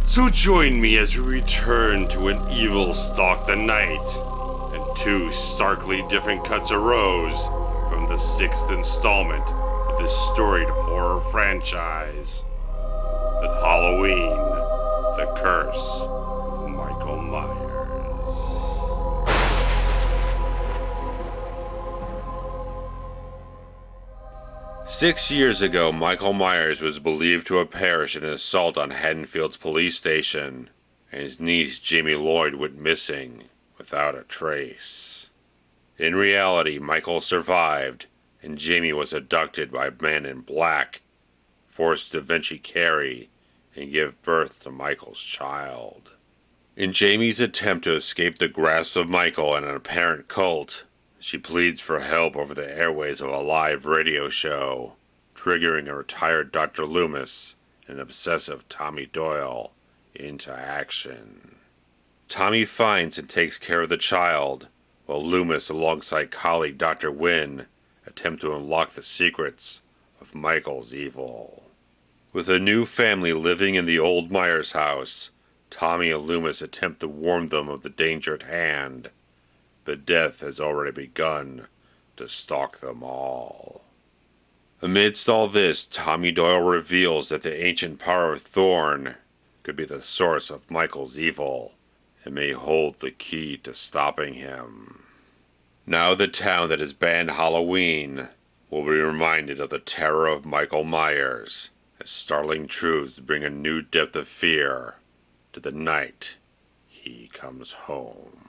So join me as we return to An Evil Stalked the Night, and two starkly different cuts arose from the sixth installment of this storied horror franchise, with Halloween, The Curse of Michael Myers. 6 years ago, Michael Myers was believed to have perished in an assault on Haddonfield's police station, and his niece Jamie Lloyd went missing without a trace. In reality, Michael survived, and Jamie was abducted by a man in black, forced to eventually carry and give birth to Michael's child. In Jamie's attempt to escape the grasp of Michael and an apparent cult, she pleads for help over the airways of a live radio show, triggering a retired Dr. Loomis and obsessive Tommy Doyle into action. Tommy finds and takes care of the child, while Loomis, alongside colleague Dr. Wynn, attempt to unlock the secrets of Michael's evil. With a new family living in the old Myers house, Tommy and Loomis attempt to warn them of the danger at hand, but death has already begun to stalk them all. Amidst all this, Tommy Doyle reveals that the ancient power of Thorn could be the source of Michael's evil, and may hold the key to stopping him. Now the town that has banned Halloween will be reminded of the terror of Michael Myers, as startling truths bring a new depth of fear to the night he comes home.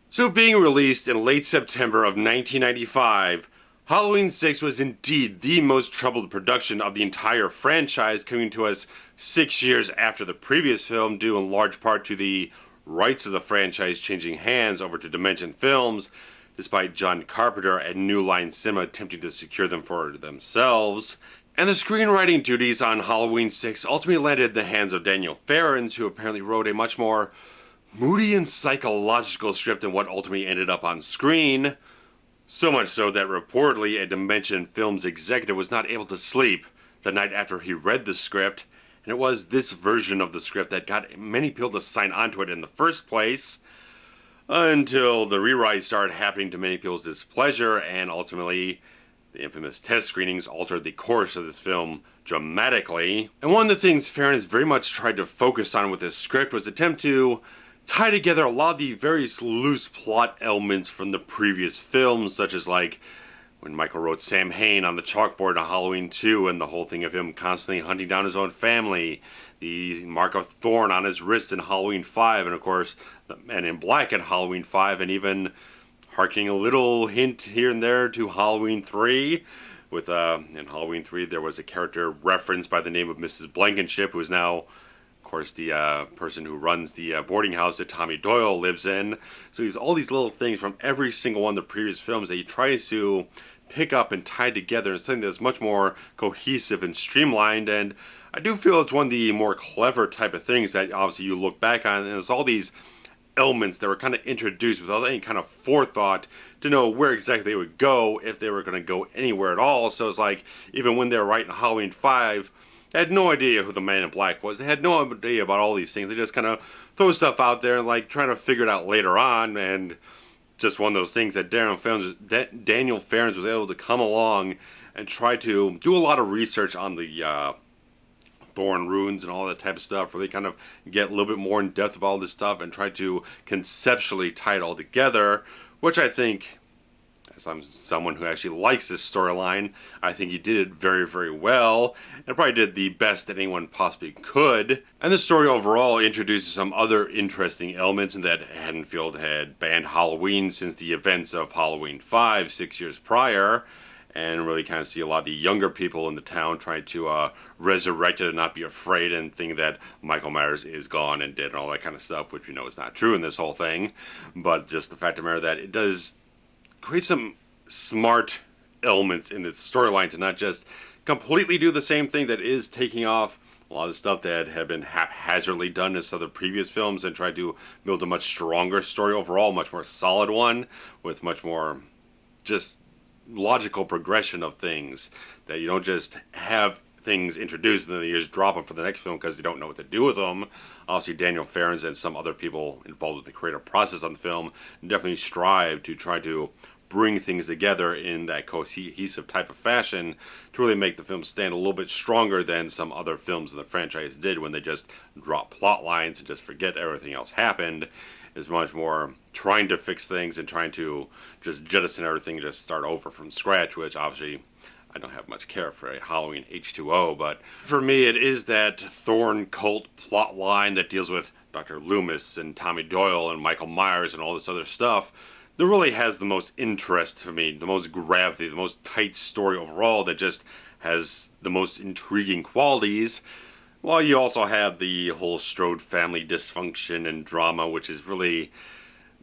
So being released in late September of 1995, Halloween 6 was indeed the most troubled production of the entire franchise, coming to us 6 years after the previous film, due in large part to the rights of the franchise changing hands over to Dimension Films, despite John Carpenter and New Line Cinema attempting to secure them for themselves. And the screenwriting duties on Halloween 6 ultimately landed in the hands of Daniel Farrands, who apparently wrote a much more moody and psychological script than what ultimately ended up on screen. So much so that reportedly a Dimension Films executive was not able to sleep the night after he read the script, and it was this version of the script that got many people to sign onto it in the first place, until the rewrites started happening to many people's displeasure, and ultimately the infamous test screenings altered the course of this film dramatically. And one of the things Farrands very much tried to focus on with this script was attempt to tie together a lot of the various loose plot elements from the previous films, such as like when Michael wrote Sam Hain on the chalkboard in Halloween 2 and the whole thing of him constantly hunting down his own family, the mark of Thorn on his wrist in Halloween 5, and of course the Man in Black in Halloween 5, and even harking a little hint here and there to Halloween 3. With in Halloween 3 there was a character referenced by the name of Mrs. Blankenship, who is now of course the person who runs the boarding house that Tommy Doyle lives in. So he's all these little things from every single one of the previous films that he tries to pick up and tie together in something that's much more cohesive and streamlined. And I do feel it's one of the more clever type of things that obviously you look back on, and there's all these elements that were kind of introduced without any kind of forethought to know where exactly they would go, if they were going to go anywhere at all. So it's like, even when they were writing Halloween 5, they had no idea who the Man in Black was. They had no idea about all these things. They just kind of throw stuff out there and like trying to figure it out later on. And just one of those things that Daniel Farrands was able to come along and try to do a lot of research on the Thorn runes and all that type of stuff, really kind of get a little bit more in depth about all this stuff and try to conceptually tie it all together, which I think, as I'm someone who actually likes this storyline, I think he did it very, very well, and probably did the best that anyone possibly could. And the story overall introduces some other interesting elements, in that Haddonfield had banned Halloween since the events of Halloween 5, 6 years prior, and really kind of see a lot of the younger people in the town trying to resurrect it and not be afraid and think that Michael Myers is gone and dead and all that kind of stuff, which we know is not true in this whole thing. But just the fact of the matter that it does create some smart elements in the storyline to not just completely do the same thing that is taking off a lot of stuff that had been haphazardly done in some of the previous films, and try to build a much stronger story overall, much more solid one, with much more just logical progression of things, that you don't just have things introduced, and then they just drop them for the next film because they don't know what to do with them. Obviously, Daniel Farrands and some other people involved with the creative process on the film definitely strive to try to bring things together in that cohesive type of fashion to really make the film stand a little bit stronger than some other films in the franchise did when they just drop plot lines and just forget everything else happened. It's much more trying to fix things and trying to just jettison everything and just start over from scratch, which obviously I don't have much care for a Halloween H2O, but for me it is that Thorn cult plot line that deals with Dr. Loomis and Tommy Doyle and Michael Myers and all this other stuff that really has the most interest for me, the most gravity, the most tight story overall that just has the most intriguing qualities. While you also have the whole Strode family dysfunction and drama, which is really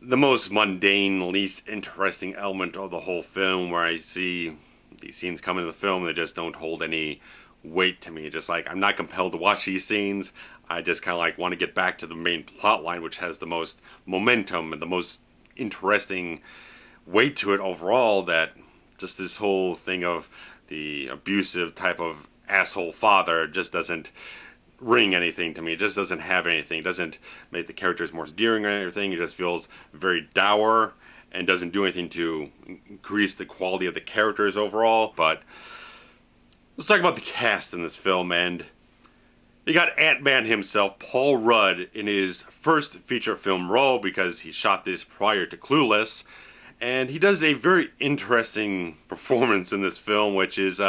the most mundane, least interesting element of the whole film, where I see these scenes come into the film and they just don't hold any weight to me. Just like, I'm not compelled to watch these scenes. I just kind of like want to get back to the main plot line, which has the most momentum and the most interesting weight to it overall, that just this whole thing of the abusive type of asshole father just doesn't ring anything to me. It just doesn't have anything. It doesn't make the characters more endearing or anything. It just feels very dour and doesn't do anything to increase the quality of the characters overall. But let's talk about the cast in this film. And you got Ant-Man himself, Paul Rudd, in his first feature film role, because he shot this prior to Clueless. And he does a very interesting performance in this film, which is,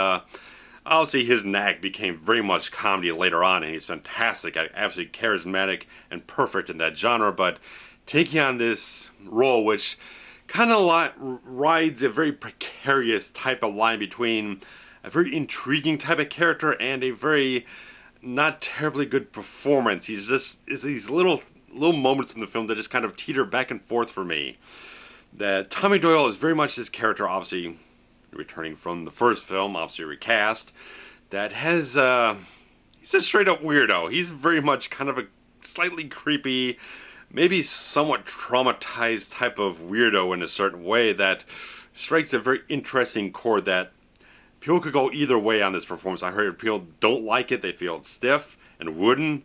obviously his knack became very much comedy later on, and he's fantastic, absolutely charismatic and perfect in that genre. But taking on this role, which kind of rides a very precarious type of line between a very intriguing type of character and a very not terribly good performance. He's just these little moments in the film that just kind of teeter back and forth for me. That Tommy Doyle is very much this character, obviously returning from the first film, obviously recast, that has he's a straight up weirdo. He's very much kind of a slightly creepy, maybe somewhat traumatized type of weirdo in a certain way that strikes a very interesting chord that people could go either way on this performance. I heard people don't like it, they feel it's stiff and wooden.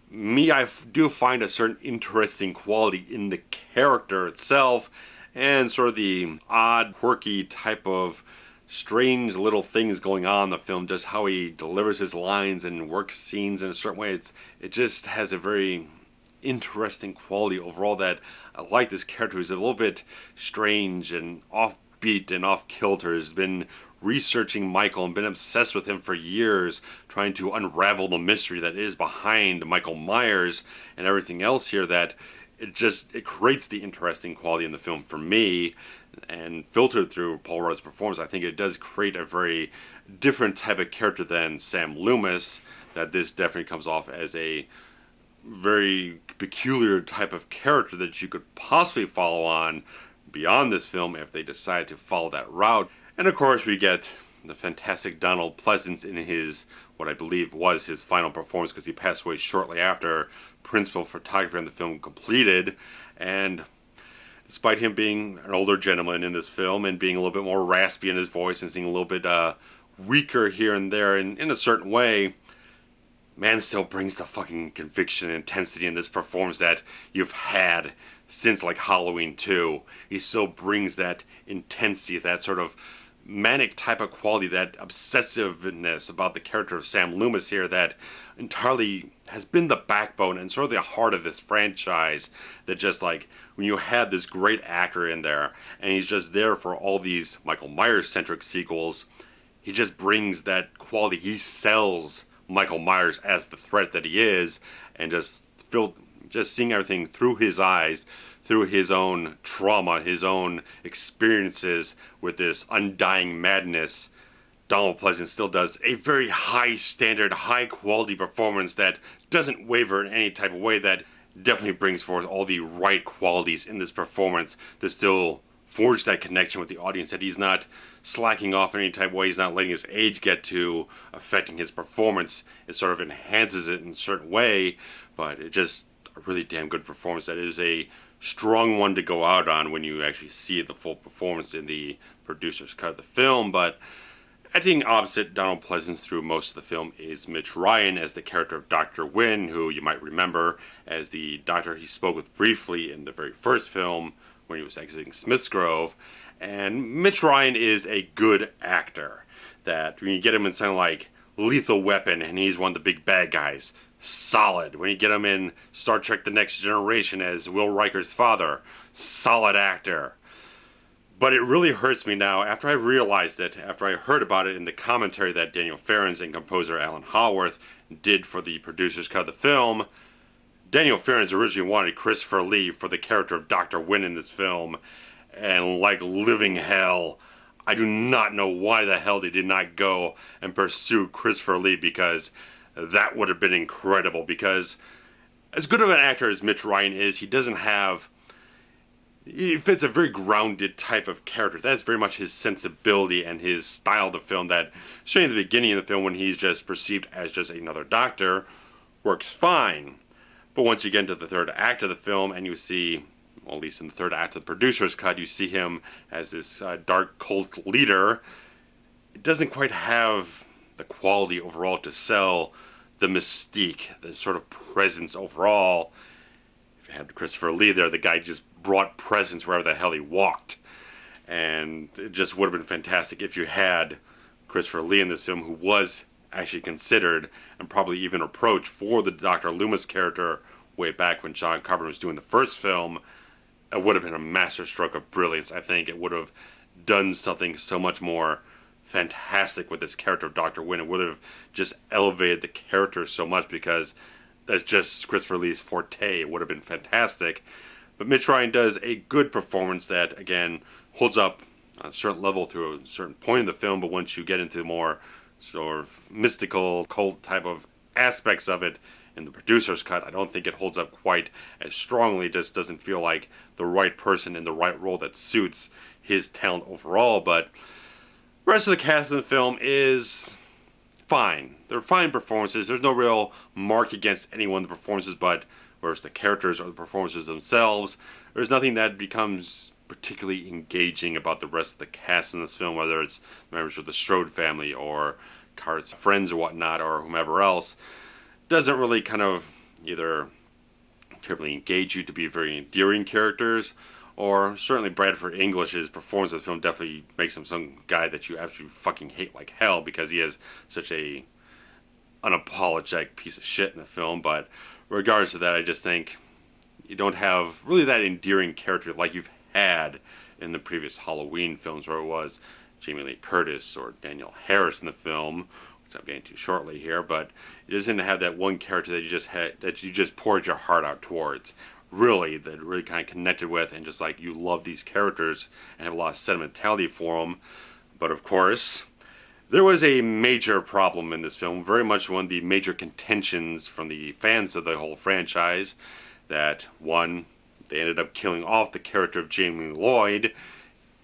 Me, I do find a certain interesting quality in the character itself and sort of the odd, quirky type of strange little things going on in the film, just how he delivers his lines and works scenes in a certain way. It just has a very interesting quality overall that I like this character who's a little bit strange and offbeat and off-kilter. Has been researching Michael and been obsessed with him for years, trying to unravel the mystery that is behind Michael Myers and everything else here, that it creates the interesting quality in the film for me. And filtered through Paul Rudd's performance, I think it does create a very different type of character than Sam Loomis, that this definitely comes off as a very peculiar type of character that you could possibly follow on beyond this film if they decide to follow that route. And of course we get the fantastic Donald Pleasance in his, what I believe was his final performance, because he passed away shortly after principal photography on the film completed. And despite him being an older gentleman in this film and being a little bit more raspy in his voice and seeming a little bit weaker here and there in a certain way, man still brings the fucking conviction and intensity in this performance that you've had since like Halloween 2. He still brings that intensity, that sort of manic type of quality, that obsessiveness about the character of Sam Loomis here that entirely has been the backbone and sort of the heart of this franchise. That just like, when you had this great actor in there and he's just there for all these Michael Myers centric sequels, he just brings that quality. He sells Michael Myers as the threat that he is, and just seeing everything through his eyes, through his own trauma, his own experiences with this undying madness. Donald Pleasance still does a very high standard, high quality performance that doesn't waver in any type of way, that definitely brings forth all the right qualities in this performance to still forge that connection with the audience, that he's not slacking off in any type of way, he's not letting his age get to affecting his performance. It sort of enhances it in a certain way, but it's just a really damn good performance that is a strong one to go out on when you actually see the full performance in the producer's cut of the film. But Acting opposite Donald Pleasance through most of the film is Mitch Ryan as the character of Dr. Wynn, who you might remember as the doctor he spoke with briefly in the very first film when he was exiting Smith's Grove. And Mitch Ryan is a good actor. That when you get him in something like Lethal Weapon and he's one of the big bad guys, solid. When you get him in Star Trek The Next Generation as Will Riker's father, solid actor. But it really hurts me now, after I realized it, after I heard about it in the commentary that Daniel Farrands and composer Alan Howarth did for the producer's cut of the film. Daniel Farrands originally wanted Christopher Lee for the character of Dr. Wynn in this film, and like living hell, I do not know why the hell they did not go and pursue Christopher Lee, because that would have been incredible. Because as good of an actor as Mitch Ryan is, he fits a very grounded type of character. That's very much his sensibility and his style of the film, that showing the beginning of the film when he's just perceived as just another doctor works fine. But once you get into the third act of the film and you see, well, at least in the third act of the producer's cut, you see him as this dark cult leader, it doesn't quite have the quality overall to sell the mystique, the sort of presence overall. If you had Christopher Lee there, the guy just brought presence wherever the hell he walked. And it just would have been fantastic if you had Christopher Lee in this film, who was actually considered and probably even approached for the Dr. Loomis character way back when John Carpenter was doing the first film. It would have been a masterstroke of brilliance. I think it would have done something so much more fantastic with this character of Dr. Wynn. It would have just elevated the character so much, because that's just Christopher Lee's forte. It would have been fantastic. But Mitch Ryan does a good performance that, again, holds up on a certain level through a certain point in the film, but once you get into more sort of mystical, cult type of aspects of it in the producer's cut, I don't think it holds up quite as strongly. It just doesn't feel like the right person in the right role that suits his talent overall. But the rest of the cast in the film is fine. They're fine performances. There's no real mark against any one of the performances, but whereas the characters or the performances themselves, there's nothing that becomes particularly engaging about the rest of the cast in this film, whether it's members of the Strode family or Carr's friends or whatnot, or whomever else. Doesn't really kind of either terribly engage you to be very endearing characters, or certainly Bradford English's performance of the film definitely makes him some guy that you absolutely fucking hate like hell, because he is such a unapologetic piece of shit in the film. But regardless of that, I just think you don't have really that endearing character like you've had in the previous Halloween films, where it was Jamie Lee Curtis or Danielle Harris in the film, which I'm getting to shortly here. But it doesn't have that one character that you just poured your heart out towards, really, that really kind of connected with, and just like you love these characters and have a lot of sentimentality for them. But of course, there was a major problem in this film, very much one of the major contentions from the fans of the whole franchise, that one, they ended up killing off the character of Jamie Lloyd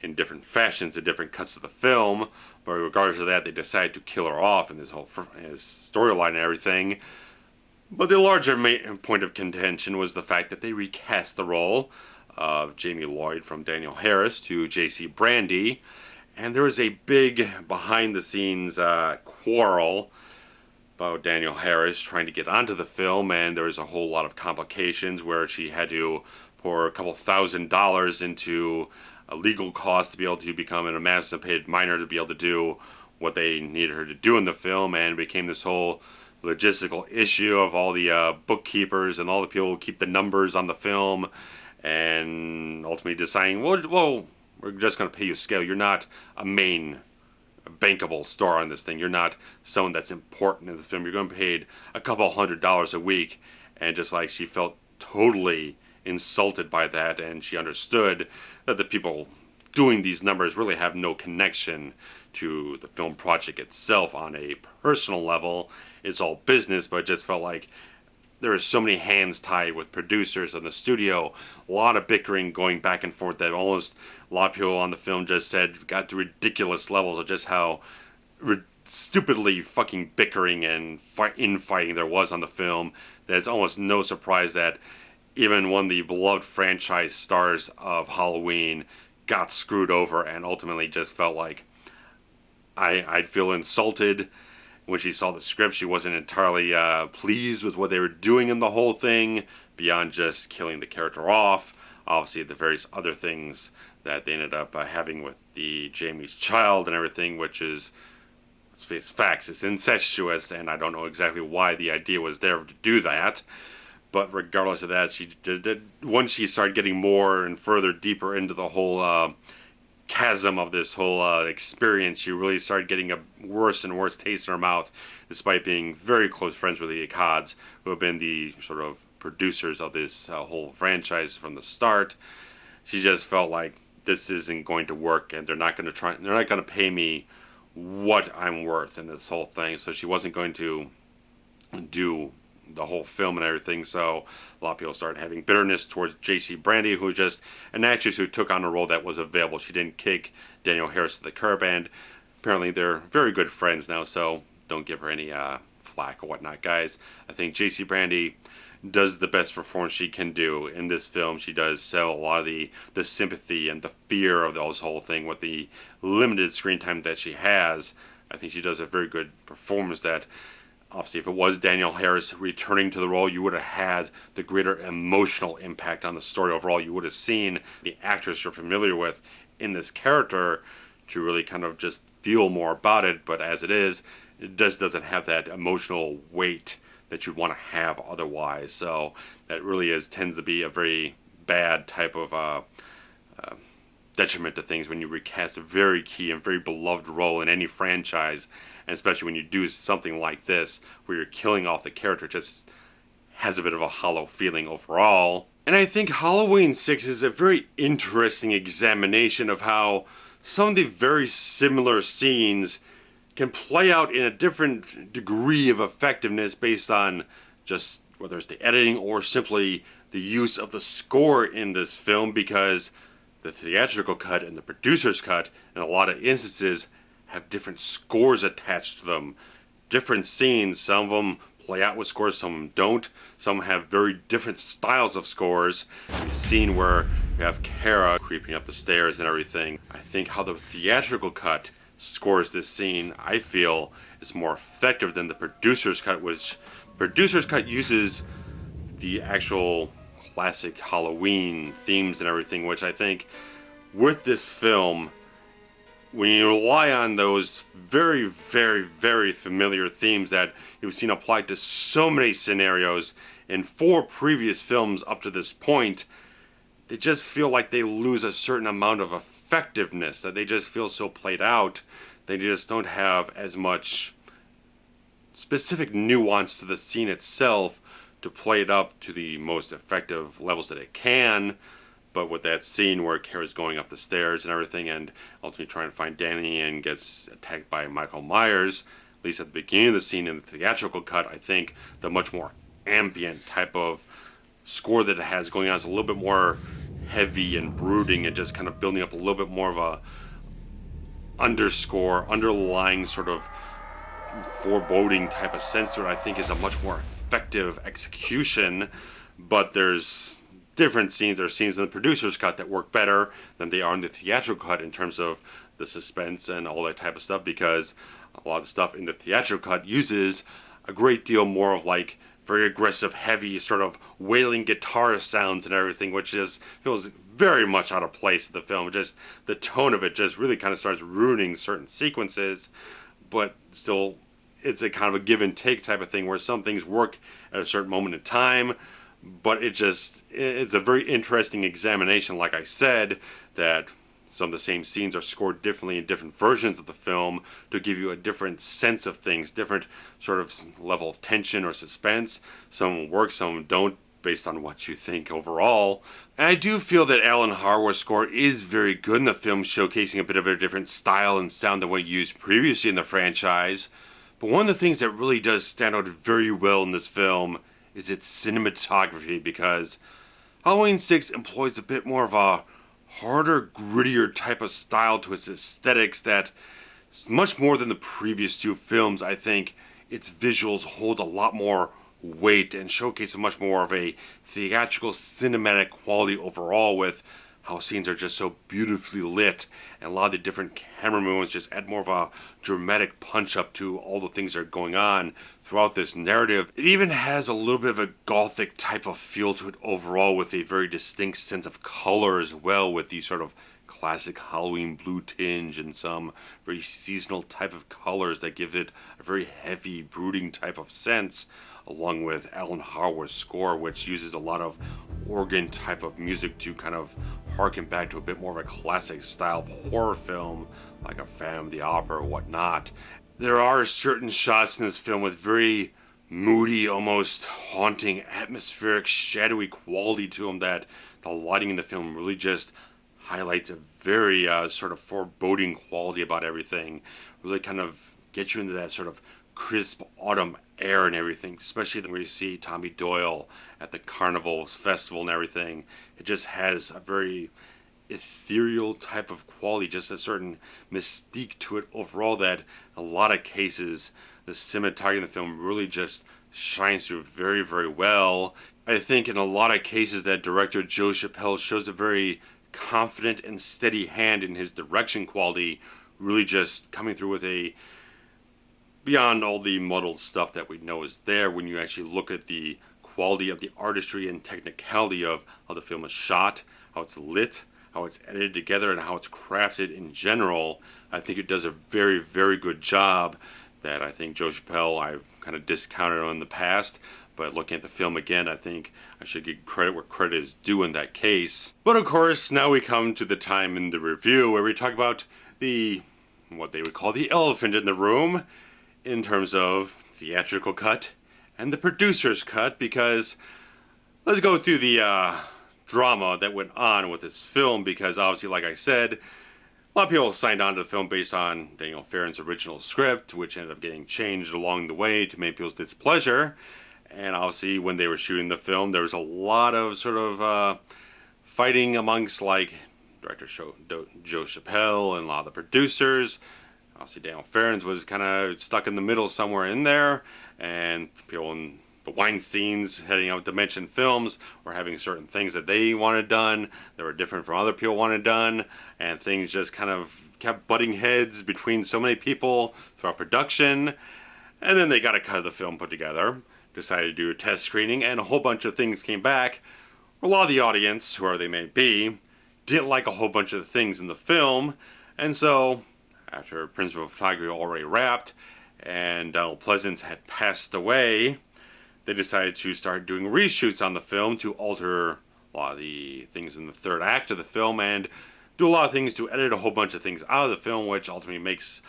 in different fashions in different cuts of the film, but regardless of that, they decided to kill her off in this whole storyline and everything. But the larger point of contention was the fact that they recast the role of Jamie Lloyd from Danielle Harris to J.C. Brandy, and there was a big behind-the-scenes quarrel about Danielle Harris trying to get onto the film, and there was a whole lot of complications where she had to pour a couple $1,000s into a legal cost to be able to become an emancipated minor, to be able to do what they needed her to do in the film, and it became this whole logistical issue of all the bookkeepers and all the people who keep the numbers on the film, and ultimately deciding, well, we're just going to pay you scale. You're not a main bankable star on this thing. You're not someone that's important in the film. You're going to be paid a couple $100s a week. And just like she felt totally insulted by that, and she understood that the people doing these numbers really have no connection to the film project itself on a personal level. It's all business, but it just felt like there are so many hands tied with producers in the studio, a lot of bickering going back and forth, that almost a lot of people on the film just said got to ridiculous levels of just how stupidly fucking bickering and infighting there was on the film, that it's almost no surprise that even one of the beloved franchise stars of Halloween got screwed over, and ultimately just felt like I'd feel insulted when she saw the script. She wasn't entirely pleased with what they were doing in the whole thing, beyond just killing the character off. Obviously, the various other things that they ended up having with the Jamie's child and everything, which is, let's face facts, it's incestuous, and I don't know exactly why the idea was there to do that. But regardless of that, she did once she started getting more and further deeper into the whole chasm of this whole experience, she really started getting a worse and worse taste in her mouth, despite being very close friends with the Accods, who have been the sort of producers of this whole franchise from the start. She just felt like this isn't going to work, and they're not going to pay me what I'm worth in this whole thing. So she wasn't going to do the whole film and everything. So a lot of people started having bitterness towards J.C. Brandy, who was just an actress who took on a role that was available. She didn't kick Danielle Harris to the curb, and apparently they're very good friends now, so don't give her any flack or whatnot, guys. I think J.C. Brandy does the best performance she can do in this film. She does sell a lot of the sympathy and the fear of this whole thing with the limited screen time that she has. I think she does a very good performance that, obviously, if it was Danielle Harris returning to the role, you would have had the greater emotional impact on the story overall. You would have seen the actress you're familiar with in this character to really kind of just feel more about it. But as it is, it just doesn't have that emotional weight that you'd want to have otherwise. So that really tends to be a very bad type of detriment to things when you recast a very key and very beloved role in any franchise, and especially when you do something like this where you're killing off the character. It just has a bit of a hollow feeling overall. And I think Halloween 6 is a very interesting examination of how some of the very similar scenes can play out in a different degree of effectiveness based on just whether it's the editing or simply the use of the score in this film, because the theatrical cut and the producer's cut in a lot of instances have different scores attached to them. Different scenes, some of them play out with scores, some of them don't. Some have very different styles of scores. The scene where you have Kara creeping up the stairs and everything, I think how the theatrical cut scores this scene, I feel, is more effective than the producer's cut, which producer's cut uses the actual classic Halloween themes and everything, which I think with this film, when you rely on those very, very, very familiar themes that you've seen applied to so many scenarios in 4 previous films up to this point, they just feel like they lose a certain amount of effectiveness, that they just feel so played out. They just don't have as much specific nuance to the scene itself to play it up to the most effective levels that it can. But with that scene where Kara's going up the stairs and everything and ultimately trying to find Danny and gets attacked by Michael Myers, at least at the beginning of the scene in the theatrical cut, I think the much more ambient type of score that it has going on is a little bit more heavy and brooding and just kind of building up a little bit more of a underlying sort of foreboding type of sense to it. I think is a much more effective execution. But there's different scenes. There are scenes in the producer's cut that work better than they are in the theatrical cut in terms of the suspense and all that type of stuff, because a lot of the stuff in the theatrical cut uses a great deal more of like very aggressive, heavy, sort of wailing guitar sounds and everything, which just feels very much out of place in the film. Just the tone of it just really kind of starts ruining certain sequences, but still it's a kind of a give and take type of thing where some things work at a certain moment in time, but it's a very interesting examination, like I said, that some of the same scenes are scored differently in different versions of the film to give you a different sense of things, different sort of level of tension or suspense. Some work, some don't, based on what you think overall. And I do feel that Alan Harworth's score is very good in the film, showcasing a bit of a different style and sound than what used previously in the franchise. But one of the things that really does stand out very well in this film is its cinematography, because Halloween 6 employs a bit more of a harder, grittier type of style to its aesthetics that, much more than the previous 2 films, I think its visuals hold a lot more weight and showcase much more of a theatrical cinematic quality overall, with how scenes are just so beautifully lit, and a lot of the different camera movements just add more of a dramatic punch up to all the things that are going on throughout this narrative. It even has a little bit of a gothic type of feel to it overall, with a very distinct sense of color as well, with these sort of classic Halloween blue tinge and some very seasonal type of colors that give it a very heavy, brooding type of sense, along with Alan Howarth's score, which uses a lot of organ type of music to kind of harken back to a bit more of a classic style of horror film, like a Phantom of the Opera or whatnot. There are certain shots in this film with very moody, almost haunting, atmospheric, shadowy quality to them that the lighting in the film really just highlights a very sort of foreboding quality about everything. Really kind of gets you into that sort of crisp autumn air and everything, especially when you see Tommy Doyle at the carnival festival and everything. It just has a very ethereal type of quality, just a certain mystique to it overall that in a lot of cases the cinematography in the film really just shines through very, very well. I think in a lot of cases that director Joe Chapelle shows a very confident and steady hand in his direction quality, really just coming through with a beyond all the muddled stuff that we know is there when you actually look at the quality of the artistry and technicality of how the film is shot, how it's lit, how it's edited together, and how it's crafted in general. I think it does a very, very good job that I think Joe Chapelle I've kind of discounted on in the past. But looking at the film again, I think I should give credit where credit is due in that case. But of course, now we come to the time in the review where we talk about what they would call the elephant in the room, in terms of theatrical cut and the producer's cut, because let's go through the drama that went on with this film, because obviously, like I said, a lot of people signed on to the film based on Daniel Farrands' original script, which ended up getting changed along the way to many people's displeasure. And obviously, when they were shooting the film, there was a lot of sort of fighting amongst, like, director Joe Chapelle and a lot of the producers. Obviously, Daniel Farrands was kind of stuck in the middle somewhere in there, and people in the Weinsteins heading out Dimension Films were having certain things that they wanted done that were different from other people wanted done, and things just kind of kept butting heads between so many people throughout production. And then they got a cut of the film put together, decided to do a test screening, and a whole bunch of things came back. A lot of the audience, whoever they may be, didn't like a whole bunch of the things in the film, and so after principal photography already wrapped and Donald Pleasance had passed away, they decided to start doing reshoots on the film to alter a lot of the things in the third act of the film and do a lot of things to edit a whole bunch of things out of the film, which ultimately makes,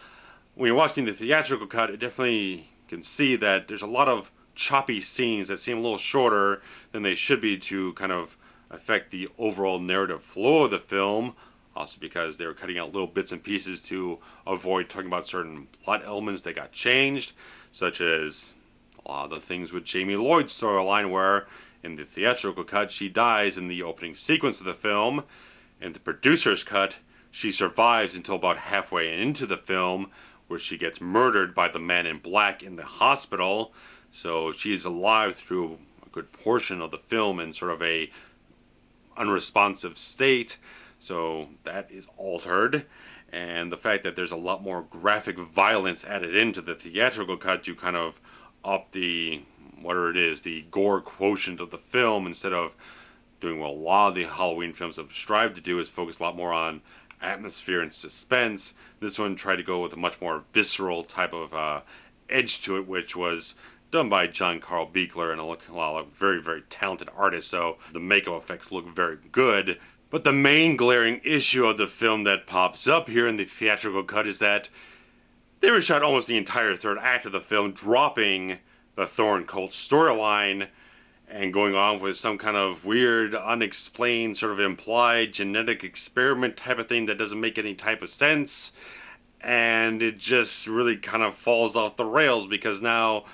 when you're watching the theatrical cut, it definitely can see that there's a lot of choppy scenes that seem a little shorter than they should be to kind of affect the overall narrative flow of the film. Also because they were cutting out little bits and pieces to avoid talking about certain plot elements that got changed, such as a lot of the things with Jamie Lloyd's storyline, where in the theatrical cut she dies in the opening sequence of the film. In the producer's cut, she survives until about halfway into the film, where she gets murdered by the man in black in the hospital. So she is alive through a good portion of the film in sort of a unresponsive state. So that is altered, and the fact that there's a lot more graphic violence added into the theatrical cut to kind of up the, whatever it is, the gore quotient of the film, instead of doing what a lot of the Halloween films have strived to do, is focus a lot more on atmosphere and suspense. This one tried to go with a much more visceral type of edge to it, which was done by John Carl Buechler and a lot of very, very talented artists, so the makeup effects look very good. But the main glaring issue of the film that pops up here in the theatrical cut is that they reshot almost the entire third act of the film, dropping the Thorn cult storyline and going on with some kind of weird, unexplained, sort of implied genetic experiment type of thing that doesn't make any type of sense. And it just really kind of falls off the rails, because now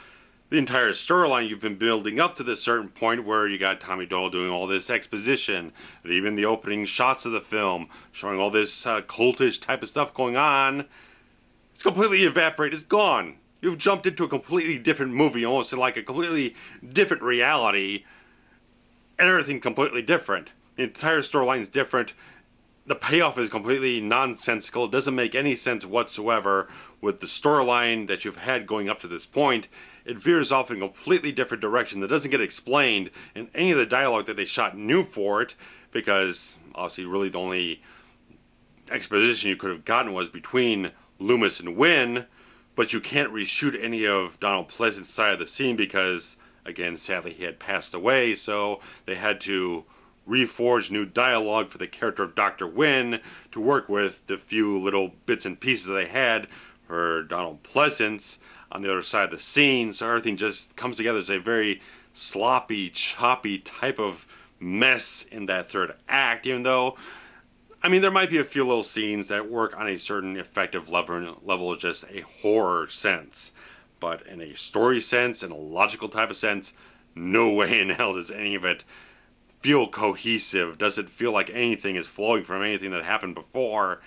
the entire storyline you've been building up to this certain point where you got Tommy Doyle doing all this exposition, and even the opening shots of the film showing all this cultish type of stuff going on, it's completely evaporated, it's gone. You've jumped into a completely different movie, almost in like a completely different reality, and everything completely different. The entire storyline is different. The payoff is completely nonsensical. It doesn't make any sense whatsoever with the storyline that you've had going up to this point. It veers off in a completely different direction that doesn't get explained in any of the dialogue that they shot new for it, because obviously really the only exposition you could have gotten was between Loomis and Wynn, but you can't reshoot any of Donald Pleasance's side of the scene because, again, sadly he had passed away, so they had to reforge new dialogue for the character of Dr. Wynn to work with the few little bits and pieces they had for Donald Pleasance on the other side of the scene, so everything just comes together as a very sloppy, choppy type of mess in that third act, even though, I mean, there might be a few little scenes that work on a certain effective level of just a horror sense, but in a story sense, in a logical type of sense, no way in hell does any of it feel cohesive. Does it feel like anything is flowing from anything that happened before?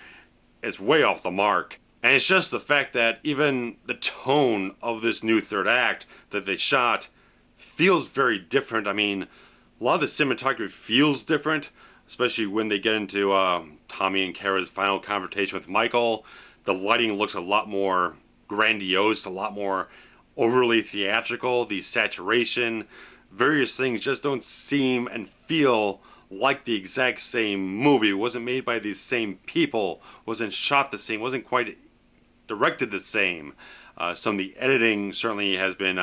It's way off the mark. And it's just the fact that even the tone of this new third act that they shot feels very different. I mean, a lot of the cinematography feels different, especially when they get into Tommy and Kara's final confrontation with Michael. The lighting looks a lot more grandiose, a lot more overly theatrical. The saturation, various things just don't seem and feel like the exact same movie. It wasn't made by these same people, wasn't shot the same, wasn't quite directed the same. Some of the editing certainly has been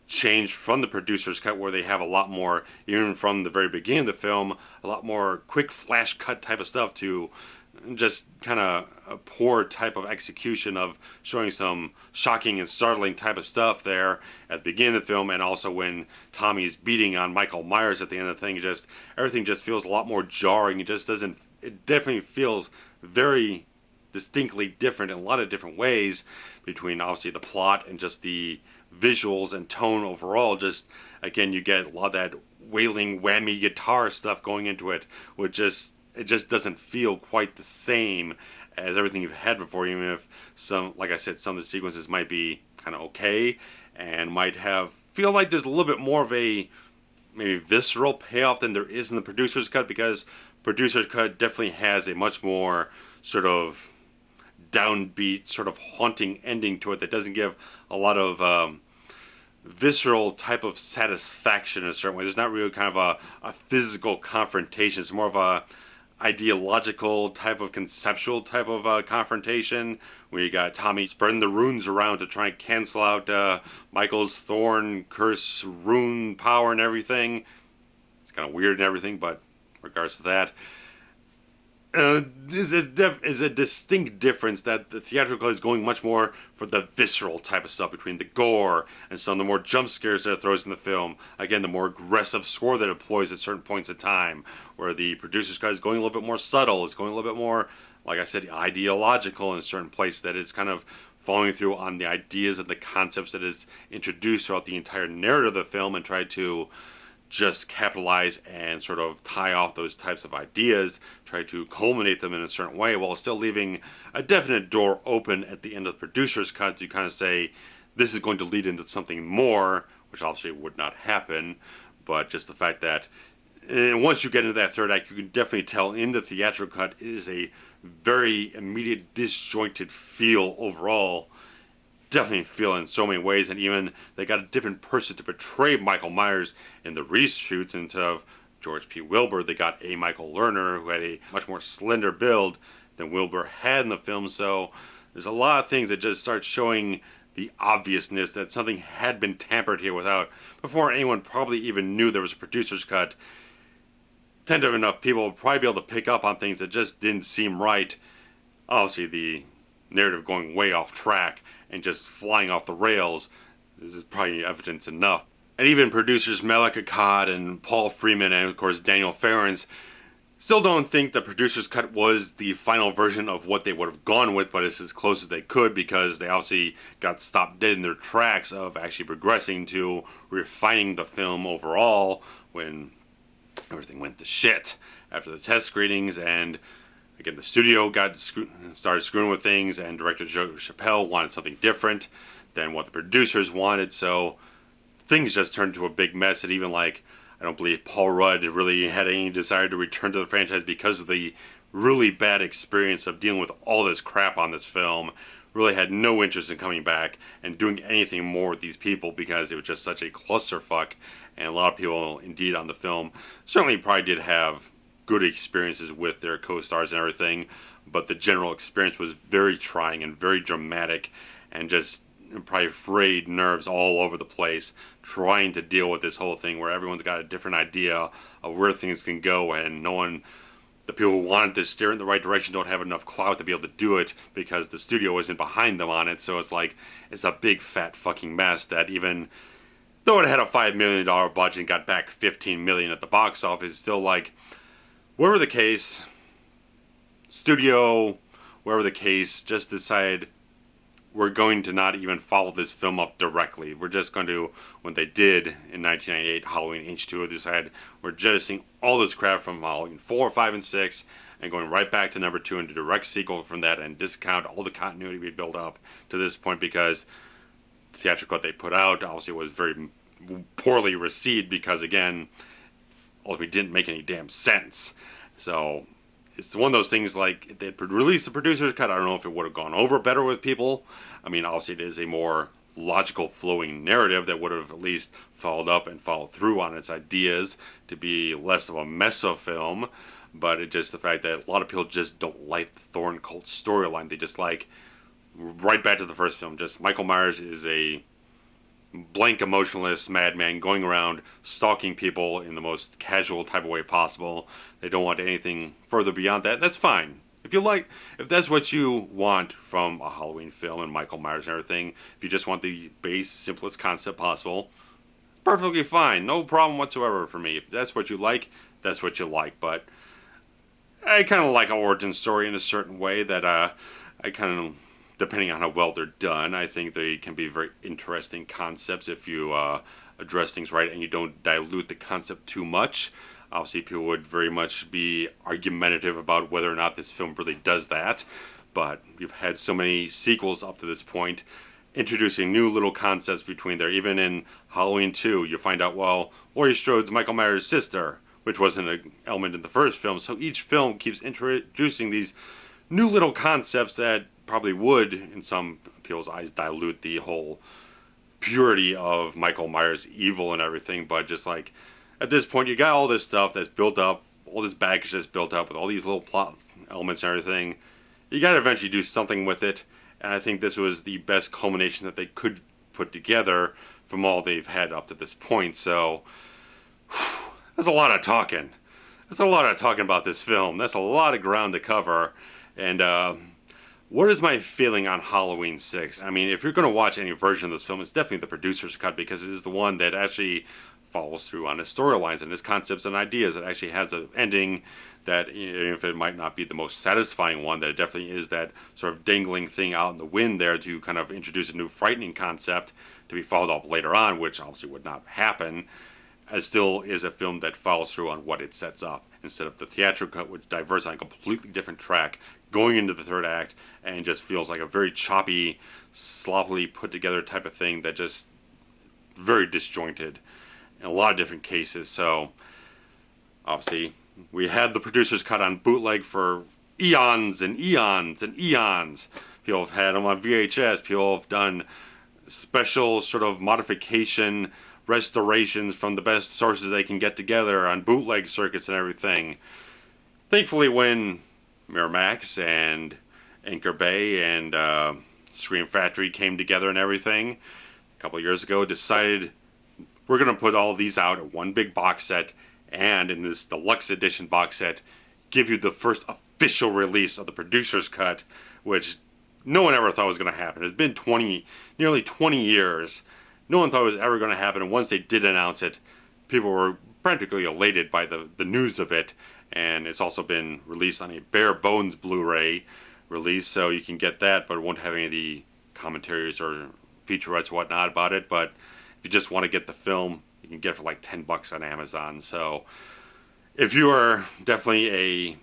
changed from the producer's cut, where they have a lot more, even from the very beginning of the film, a lot more quick flash cut type of stuff, to just kind of a poor type of execution of showing some shocking and startling type of stuff there at the beginning of the film, and also when Tommy's beating on Michael Myers at the end of the thing. Just everything just feels a lot more jarring. It definitely feels very distinctly different in a lot of different ways, between obviously the plot and just the visuals and tone overall. Just, again, you get a lot of that wailing whammy guitar stuff going into it, which it just doesn't feel quite the same as everything you've had before, even if some, like I said, some of the sequences might be kind of okay and might feel like there's a little bit more of a maybe visceral payoff than there is in the producer's cut, because producer's cut definitely has a much more sort of downbeat, sort of haunting ending to it that doesn't give a lot of visceral type of satisfaction in a certain way. There's not really kind of a physical confrontation. It's more of a ideological type of conceptual type of confrontation, where you got Tommy spreading the runes around to try and cancel out Michael's thorn curse rune power and everything. It's kind of weird and everything, but in regards to that, is a distinct difference that the theatrical is going much more for the visceral type of stuff, between the gore and some of the more jump scares that it throws in the film. Again, the more aggressive score that it employs at certain points in time, where the producer's cut is going a little bit more subtle. It's going a little bit more, like I said, ideological in certain places, that it's kind of following through on the ideas and the concepts that is introduced throughout the entire narrative of the film, and try to just capitalize and sort of tie off those types of ideas, try to culminate them in a certain way, while still leaving a definite door open at the end of the producer's cut to kind of say, this is going to lead into something more, which obviously would not happen. But just the fact that, and once you get into that third act, you can definitely tell in the theatrical cut it is a very immediate, disjointed feel overall. Definitely feel in so many ways, and even they got a different person to portray Michael Myers in the reshoots. Instead of George P. Wilbur, they got a Michael Lerner, who had a much more slender build than Wilbur had in the film. So there's a lot of things that just start showing the obviousness that something had been tampered here before anyone probably even knew there was a producer's cut. Attentive enough people would probably be able to pick up on things that just didn't seem right. Obviously, the narrative going way off track and just flying off the rails, this is probably evidence enough. And even producers Michalak and Paul Freeman, and of course Daniel Farrands, still don't think the producer's cut was the final version of what they would have gone with, but it's as close as they could, because they obviously got stopped dead in their tracks of actually progressing to refining the film overall when everything went to shit after the test screenings. And again, the studio started screwing with things, and director Joe Chapelle wanted something different than what the producers wanted, so things just turned into a big mess. And even, like, I don't believe Paul Rudd really had any desire to return to the franchise because of the really bad experience of dealing with all this crap on this film. Really had no interest in coming back and doing anything more with these people because it was just such a clusterfuck. And a lot of people, indeed, on the film certainly probably did have good experiences with their co-stars and everything, but the general experience was very trying and very dramatic, and just probably frayed nerves all over the place trying to deal with this whole thing where everyone's got a different idea of where things can go, and no one, the people who wanted to steer in the right direction, don't have enough clout to be able to do it because the studio isn't behind them on it. So it's like, it's a big fat fucking mess that even though it had a $5 million budget and got back $15 million at the box office, it's still like, whatever the case, studio, whatever the case, just decide we're going to not even follow this film up directly. We're just going to, when they did in 1998, Halloween H2, decided we're jettisoning all this crap from Halloween 4, 5, and 6, and going right back to number 2 and a direct sequel from that, and discount all the continuity we built up to this point, because the theatrical that they put out obviously was very poorly received because, again, ultimately didn't make any damn sense. So it's one of those things, like, if they'd released the producer's cut, I don't know if it would have gone over better with people. I mean, obviously it is a more logical flowing narrative that would have at least followed up and followed through on its ideas to be less of a mess of film. But it's just the fact that a lot of people just don't like the Thorn cult storyline. They just like, right back to the first film, just Michael Myers is a blank emotionless madman going around stalking people in the most casual type of way possible. They don't want anything further beyond that. That's fine. If that's what you want from a Halloween film and Michael Myers and everything, if you just want the base, simplest concept possible, perfectly fine. No problem whatsoever for me. If that's what you like, that's what you like. But I kind of like an origin story in a certain way that I kind of, depending on how well they're done, I think they can be very interesting concepts if you address things right and you don't dilute the concept too much. Obviously, people would very much be argumentative about whether or not this film really does that, but you've had so many sequels up to this point introducing new little concepts between there. Even in Halloween 2, you find out, well, Laurie Strode's Michael Myers' sister, which wasn't an element in the first film. So each film keeps introducing these new little concepts that probably would, in some people's eyes, dilute the whole purity of Michael Myers' evil and everything. But just like, at this point, you got all this stuff that's built up, all this baggage that's built up with all these little plot elements and everything. You got to eventually do something with it. And I think this was the best culmination that they could put together from all they've had up to this point. So, that's a lot of talking. That's a lot of talking about this film. That's a lot of ground to cover. And what is my feeling on Halloween 6? I mean, if you're going to watch any version of this film, it's definitely the producer's cut, because it is the one that actually follows through on his storylines and his concepts and ideas. It actually has an ending that, even if it might not be the most satisfying one, that it definitely is that sort of dangling thing out in the wind there to kind of introduce a new frightening concept to be followed up later on, which obviously would not happen. It still is a film that follows through on what it sets up, instead of the theatrical cut, which diverts on a completely different track going into the third act and just feels like a very choppy, sloppily put together type of thing that just very disjointed in a lot of different cases. So obviously we had the producer's cut on bootleg for eons and eons and eons. People have had them on VHS. People have done special sort of modification restorations from the best sources they can get together on bootleg circuits and everything. Thankfully, when Miramax and Anchor Bay and Scream Factory came together and everything a couple of years ago, decided we're going to put all these out in one big box set, and in this deluxe edition box set, give you the first official release of the producer's cut, which no one ever thought was going to happen. It's been nearly 20 years. No one thought it was ever going to happen, and once they did announce it, people were practically elated by the news of it. And it's also been released on a bare bones Blu-ray release, so you can get that, but it won't have any of the commentaries or featurettes or whatnot about it. But if you just want to get the film, you can get it for like $10 on Amazon. So if you are definitely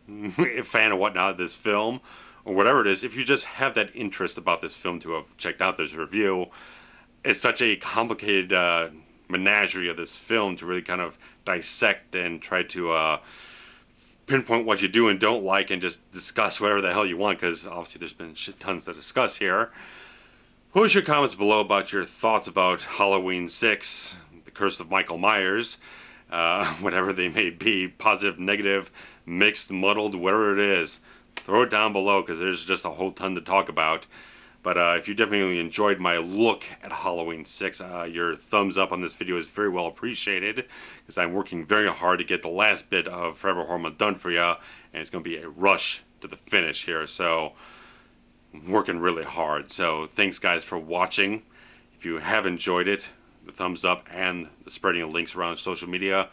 a fan of whatnot of this film, or whatever it is, if you just have that interest about this film to have checked out this review, it's such a complicated menagerie of this film to really kind of dissect and try to pinpoint what you do and don't like and just discuss whatever the hell you want, because obviously there's been shit tons to discuss here. Post your comments below about your thoughts about Halloween 6, The Curse of Michael Myers, whatever they may be, positive, negative, mixed, muddled, whatever it is. Throw it down below, because there's just a whole ton to talk about. But if you definitely enjoyed my look at Halloween 6, your thumbs up on this video is very well appreciated, because I'm working very hard to get the last bit of Forever Horror Month done for you, and it's going to be a rush to the finish here, so I'm working really hard. So thanks guys for watching. If you have enjoyed it, the thumbs up and the spreading of links around social media,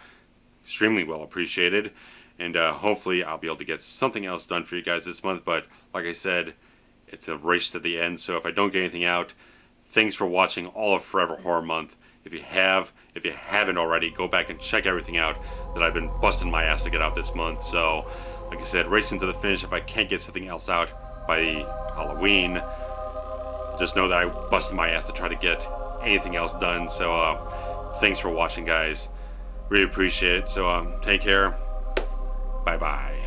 extremely well appreciated. And hopefully I'll be able to get something else done for you guys this month, but like I said, it's a race to the end, so if I don't get anything out, thanks for watching all of Forever Horror Month. If you haven't already, go back and check everything out that I've been busting my ass to get out this month. So, like I said, racing to the finish. If I can't get something else out by Halloween, just know that I busted my ass to try to get anything else done. So, thanks for watching, guys. Really appreciate it. So, take care. Bye-bye.